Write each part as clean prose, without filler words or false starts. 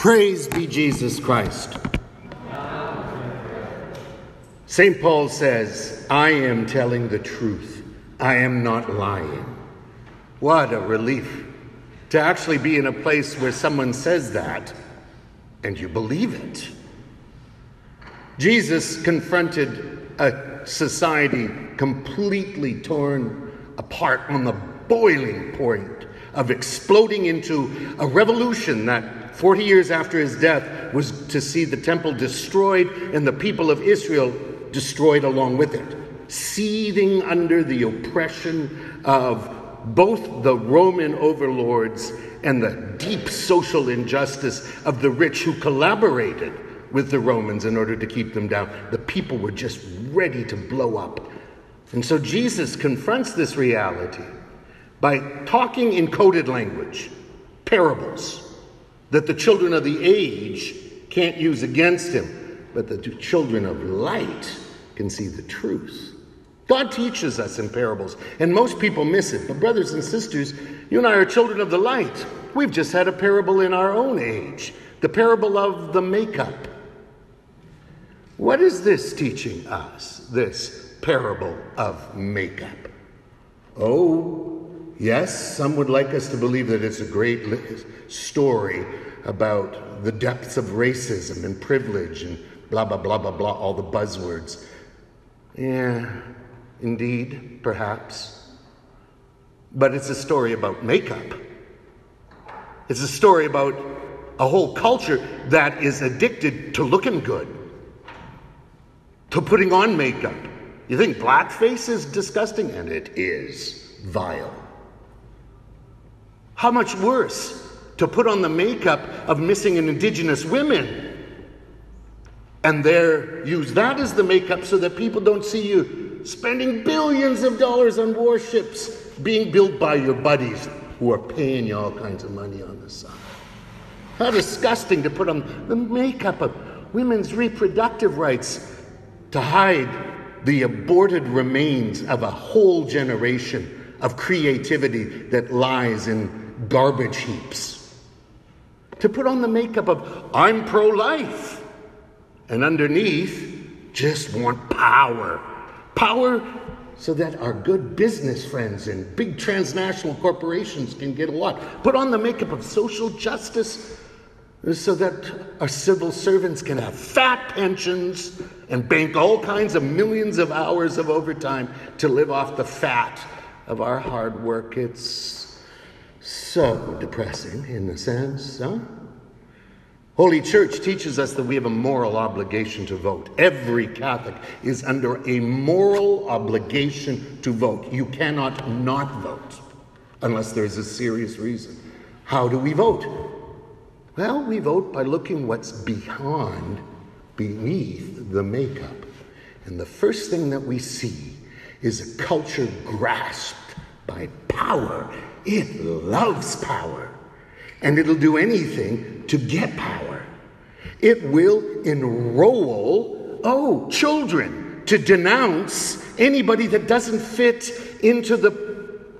Praise be Jesus Christ. St. Paul says, I am telling the truth. I am not lying. What a relief to actually be in a place where someone says that and you believe it. Jesus confronted a society completely torn apart on the boiling point of exploding into a revolution that 40 years after his death was to see the temple destroyed and the people of Israel destroyed along with it, seething under the oppression of both the Roman overlords and the deep social injustice of the rich who collaborated with the Romans in order to keep them down. The people were just ready to blow up. And so Jesus confronts this reality by talking in coded language, parables, that the children of the age can't use against him, but the children of light can see the truth. God teaches us in parables, and most people miss it. But brothers and sisters, you and I are children of the light. We've just had a parable in our own age, the parable of the makeup. What is this teaching us, this parable of makeup? Oh, yes, some would like us to believe that it's a great story about the depths of racism and privilege and blah, blah, blah, blah, blah, all the buzzwords. Yeah, indeed, perhaps. But it's a story about makeup. It's a story about a whole culture that is addicted to looking good, to putting on makeup. You think blackface is disgusting? And it is vile. How much worse to put on the makeup of missing and indigenous women and use that as the makeup so that people don't see you spending billions of dollars on warships being built by your buddies who are paying you all kinds of money on the side. How disgusting to put on the makeup of women's reproductive rights to hide the aborted remains of a whole generation of creativity that lies in garbage heaps. To put on the makeup of, I'm pro-life, and underneath, just want power. Power so that our good business friends and big transnational corporations can get a lot. Put on the makeup of social justice so that our civil servants can have fat pensions and bank all kinds of millions of hours of overtime to live off the fat of our hard work. It's so depressing in a sense, huh? Holy Church teaches us that we have a moral obligation to vote. Every Catholic is under a moral obligation to vote. You cannot not vote unless there's a serious reason. How do we vote? Well, we vote by looking what's beneath the makeup. And the first thing that we see is a culture grasped by power. It loves power. And it'll do anything to get power. It will enroll, children to denounce anybody that doesn't fit into the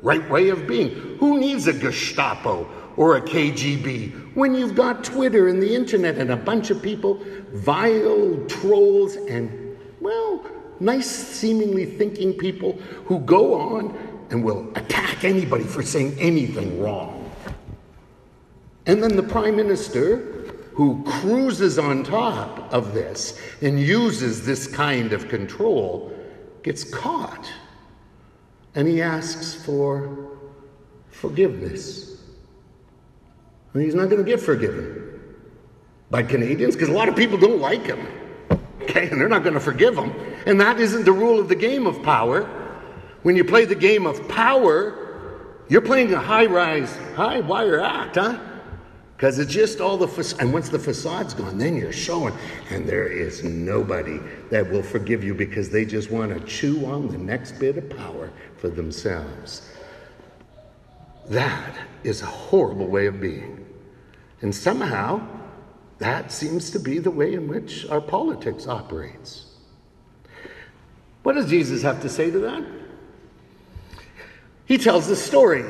right way of being. Who needs a Gestapo or a KGB when you've got Twitter and the internet and a bunch of people, vile trolls and, nice seemingly thinking people who go on and will attack anybody for saying anything wrong. And then the Prime Minister, who cruises on top of this and uses this kind of control, gets caught. And he asks for forgiveness. And he's not going to get forgiven by Canadians because a lot of people don't like him. Okay, and they're not going to forgive him. And that isn't the rule of the game of power. When you play the game of power, you're playing a high wire act, huh? Because it's just all the facade. And once the facade's gone, then you're showing. And there is nobody that will forgive you because they just want to chew on the next bit of power for themselves. That is a horrible way of being. And somehow, that seems to be the way in which our politics operates. What does Jesus have to say to that? He tells the story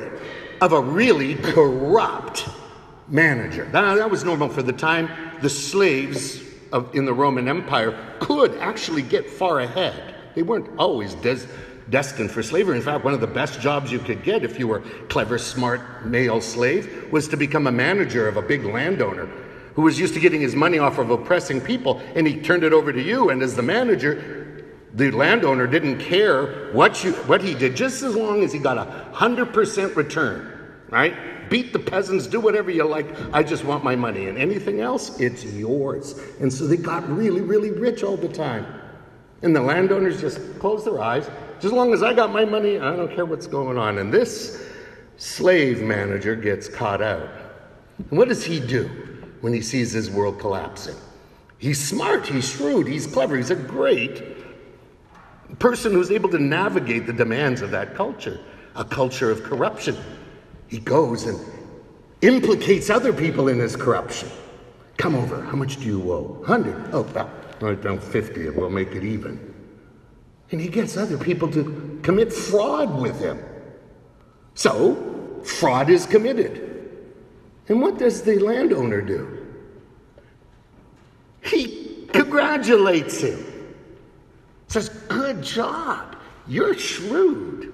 of a really corrupt manager. That was normal for the time. The slaves in the Roman Empire could actually get far ahead. They weren't always destined for slavery. In fact, one of the best jobs you could get if you were a clever, smart male slave was to become a manager of a big landowner who was used to getting his money off of oppressing people, and he turned it over to you. And as the manager, the landowner didn't care what he did, just as long as he got 100% return, right? Beat the peasants, do whatever you like. I just want my money, and anything else, it's yours. And so they got really, really rich all the time. And the landowners just closed their eyes. Just as long as I got my money, I don't care what's going on. And this slave manager gets caught out. And what does he do when he sees his world collapsing? He's smart, he's shrewd, he's clever, he's a great person who's able to navigate the demands of that culture, a culture of corruption. He goes and implicates other people in his corruption. Come over, how much do you owe? 100. Oh, well, write down 50 and we'll make it even. And he gets other people to commit fraud with him. So, fraud is committed. And what does the landowner do? He congratulates him. Says, good job, you're shrewd.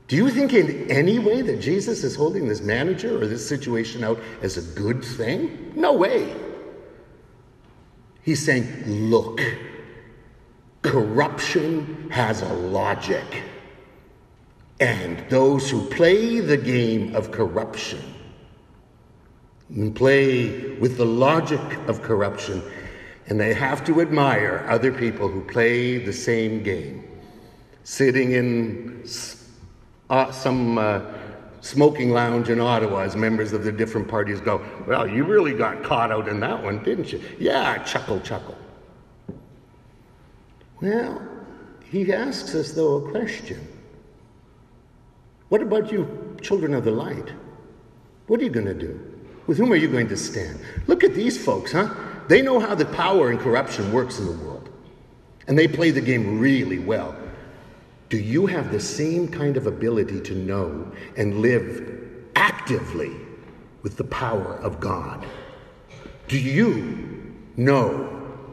Do you think in any way that Jesus is holding this manager or this situation out as a good thing? No way. He's saying, look, corruption has a logic. And those who play the game of corruption and play with the logic of corruption, and they have to admire other people who play the same game, sitting in some smoking lounge in Ottawa as members of the different parties go, well, you really got caught out in that one, didn't you? Yeah, chuckle, chuckle. Well, he asks us, though, a question. What about you, children of the light? What are you going to do? With whom are you going to stand? Look at these folks, huh? They know how the power and corruption works in the world. And they play the game really well. Do you have the same kind of ability to know and live actively with the power of God? Do you know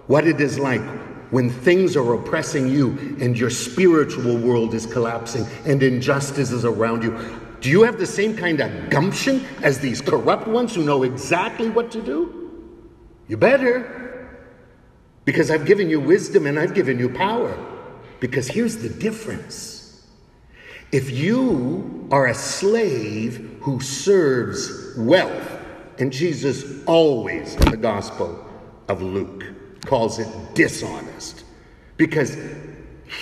what it is like when things are oppressing you and your spiritual world is collapsing and injustice is around you? Do you have the same kind of gumption as these corrupt ones who know exactly what to do? You better, because I've given you wisdom and I've given you power. Because here's the difference. If you are a slave who serves wealth, and Jesus always in the Gospel of Luke calls it dishonest, because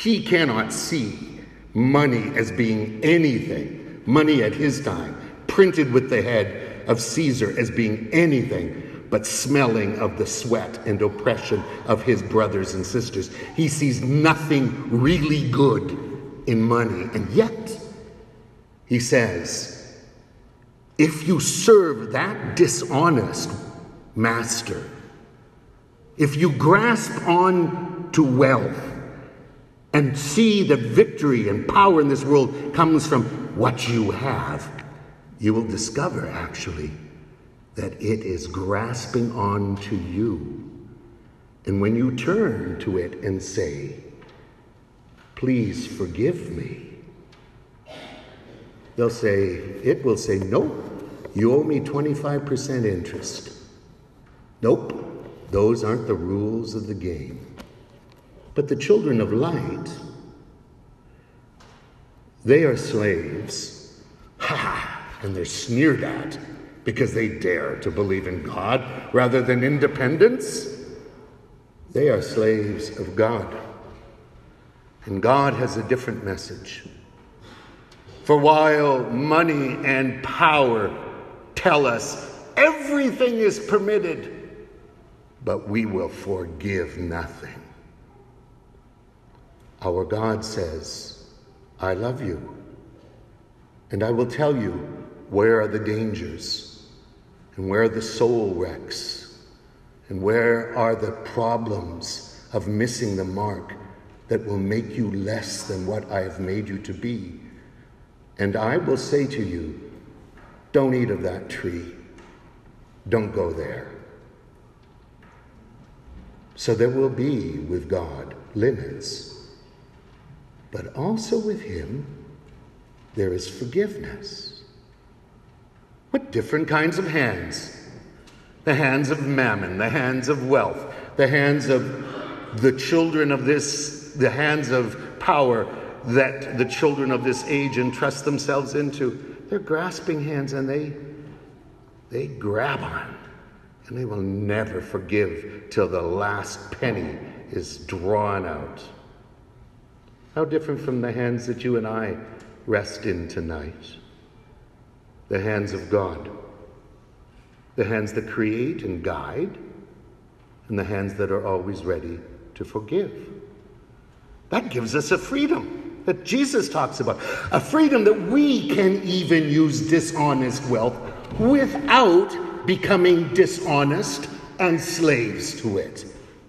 he cannot see money as being anything, money at his time, printed with the head of Caesar as being anything but smelling of the sweat and oppression of his brothers and sisters. He sees nothing really good in money. And yet, he says, if you serve that dishonest master, if you grasp on to wealth and see that victory and power in this world comes from what you have, you will discover, actually, that it is grasping on to you. And when you turn to it and say, please forgive me, it will say, nope, you owe me 25% interest. Nope, those aren't the rules of the game. But the children of light, they are slaves, and they're sneered at because they dare to believe in God rather than independence. They are slaves of God. And God has a different message. For while money and power tell us everything is permitted, but we will forgive nothing, our God says, I love you, and I will tell you where are the dangers, and where are the soul wrecks, and where are the problems of missing the mark that will make you less than what I have made you to be. And I will say to you, Don't eat of that tree. Don't go there. So there will be with God limits. But also with him, there is forgiveness. What different kinds of hands? The hands of mammon, the hands of wealth, the hands of the children of this, the hands of power that the children of this age entrust themselves into. They're grasping hands, and they grab on, and they will never forgive till the last penny is drawn out. How different from the hands that you and I rest in tonight. The hands of God. The hands that create and guide, and the hands that are always ready to forgive. That gives us a freedom that Jesus talks about. A freedom that we can even use dishonest wealth without becoming dishonest and slaves to it.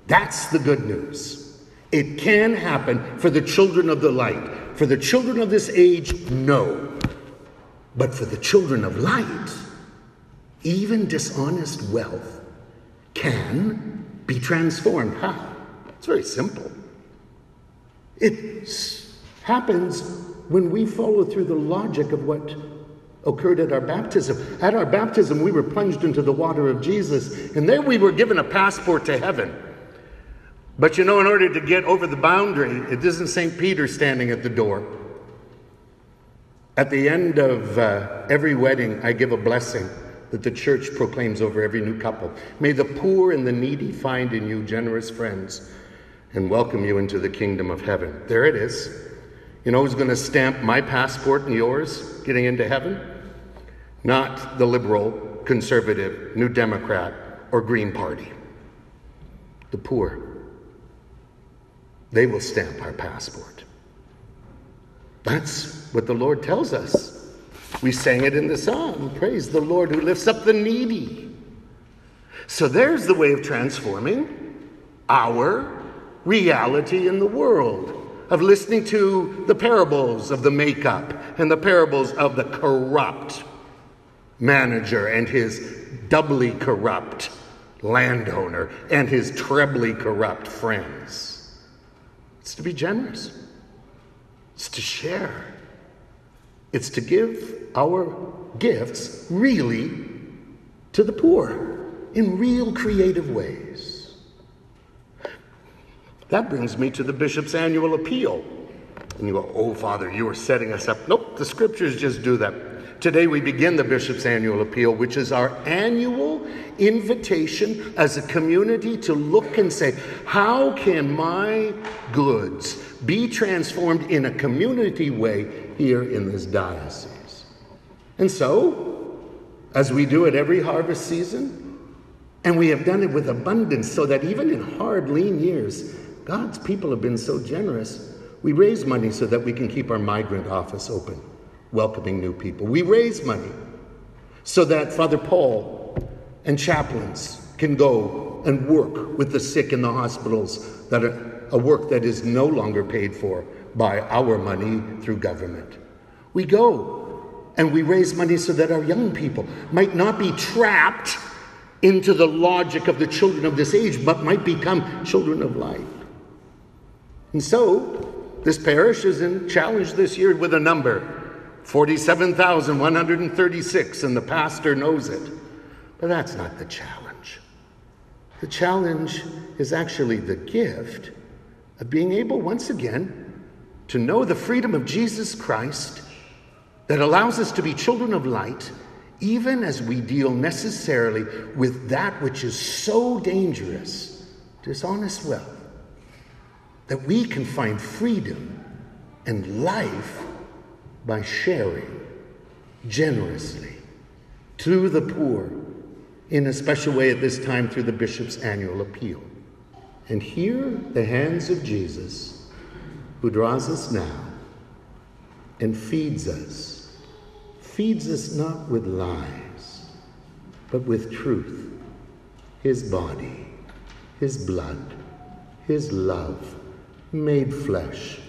That's the good news. It can happen for the children of the light. For the children of this age, no. But for the children of light, even dishonest wealth can be transformed. How? It's very simple. It happens when we follow through the logic of what occurred at our baptism. At our baptism, we were plunged into the water of Jesus, and there we were given a passport to heaven. But in order to get over the boundary, it isn't St. Peter standing at the door. At the end of every wedding, I give a blessing that the church proclaims over every new couple. May the poor and the needy find in you generous friends and welcome you into the kingdom of heaven. There it is. You know who's going to stamp my passport and yours getting into heaven? Not the liberal, conservative, New Democrat, or Green Party. The poor. They will stamp our passport. That's what the Lord tells us. We sang it in the song. Praise the Lord who lifts up the needy. So there's the way of transforming our reality in the world, of listening to the parables of the make-up and the parables of the corrupt manager and his doubly corrupt landowner and his trebly corrupt friends. It's to be generous. It's to share. It's to give our gifts really to the poor in real creative ways. That brings me to the bishop's annual appeal. And you go, oh, Father, you are setting us up. Nope, the scriptures just do that. Today we begin the bishop's annual appeal, which is our annual invitation as a community to look and say, how can my goods be transformed in a community way here in this diocese? And so, as we do at every harvest season, and we have done it with abundance, so that even in hard, lean years, God's people have been so generous, we raise money so that we can keep our migrant office open, welcoming new people. We raise money so that Father Paul and chaplains can go and work with the sick in the hospitals, that are a work that is no longer paid for by our money through government. We go and we raise money so that our young people might not be trapped into the logic of the children of this age, but might become children of light. And so, this parish is challenged this year with a number, 47,136, and the pastor knows it. But that's not the challenge. The challenge is actually the gift of being able, once again, to know the freedom of Jesus Christ that allows us to be children of light, even as we deal necessarily with that which is so dangerous, dishonest wealth, that we can find freedom and life by sharing generously to the poor, in a special way at this time through the bishop's annual appeal. And here, the hands of Jesus, who draws us now and feeds us not with lies, but with truth, his body, his blood, his love, made flesh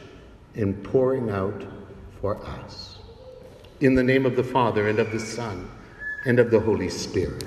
and pouring out for us. In the name of the Father, and of the Son, and of the Holy Spirit.